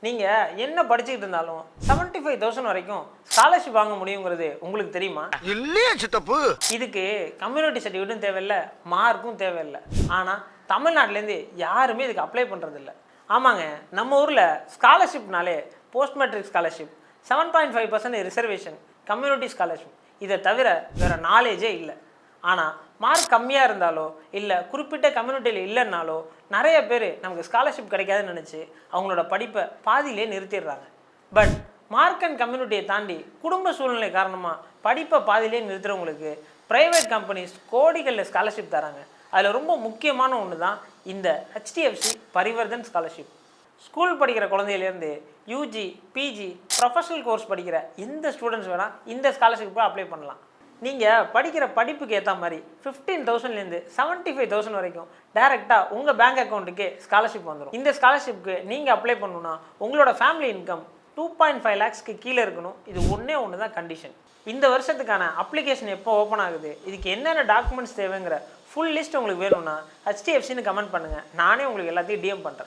நீங்கள் என்ன படிச்சுக்கிட்டு இருந்தாலும் 75,000 வரைக்கும் ஸ்காலர்ஷிப் வாங்க முடியுங்கிறது உங்களுக்கு தெரியுமா? இல்லையே சித்தப்பு. இதுக்கு கம்யூனிட்டி சர்டிஃபிகேட்டும் தேவையில்லை, மார்க்கும் தேவையில்லை. ஆனால் தமிழ்நாட்டிலேருந்து யாருமே இதுக்கு அப்ளை பண்ணுறதில்ல. ஆமாங்க, நம்ம ஊரில் ஸ்காலர்ஷிப்னாலே post matric scholarship, 7.5% reservation, community scholarship, இதை தவிர வேறு நாலேஜே இல்லை. ஆனால் மார்க் கம்மியாக இருந்தாலோ இல்லை குறிப்பிட்ட கம்யூனிட்டியில் இல்லைன்னாலோ நிறைய பேர் நமக்கு ஸ்காலர்ஷிப் கிடைக்காதுன்னு நினச்சி அவங்களோட படிப்பை பாதியிலே நிறுத்திடுறாங்க. பட் மார்க் அண்ட் கம்யூனிட்டியை தாண்டி குடும்ப சூழ்நிலை காரணமாக படிப்பை பாதியிலே நிறுத்துறவங்களுக்கு ப்ரைவேட் கம்பெனிஸ் கோடிகளில் ஸ்காலர்ஷிப் தராங்க. அதில் ரொம்ப முக்கியமான ஒன்று தான் இந்த HDFC பரிவர்தன் ஸ்காலர்ஷிப். ஸ்கூல் படிக்கிற குழந்தையிலேருந்து யூஜி, பிஜி, ப்ரொஃபஷனல் கோர்ஸ் படிக்கிற எந்த ஸ்டூடெண்ட்ஸ் வேணால் இந்த ஸ்காலர்ஷிப்பை அப்ளை பண்ணலாம். நீங்கள் படிக்கிற படிப்புக்கு ஏற்ற மாதிரி 15,000லேருந்து 75,000 வரைக்கும் டைரெக்டாக உங்கள் பேங்க் அக்கௌண்ட்டுக்கே ஸ்காலர்ஷிப் வந்துடும். இந்த ஸ்காலர்ஷிப்க்கு நீங்கள் அப்ளை பண்ணணுன்னா உங்களோட ஃபேமிலி இன்கம் 2.5 lakhsக்கு கீழே இருக்கணும். இது ஒன்று தான் கண்டிஷன். இந்த வருஷத்துக்கான அப்ளிகேஷன் எப்போ ஓப்பன் ஆகுது, இதுக்கு என்னென்ன டாக்குமெண்ட்ஸ் தேவைங்கிற ஃபுல் லிஸ்ட் உங்களுக்கு வேணும்னா HDFCன்னு கமெண்ட் பண்ணுங்கள். நானே உங்களுக்கு எல்லாத்தையும் DM பண்ணுறேன்.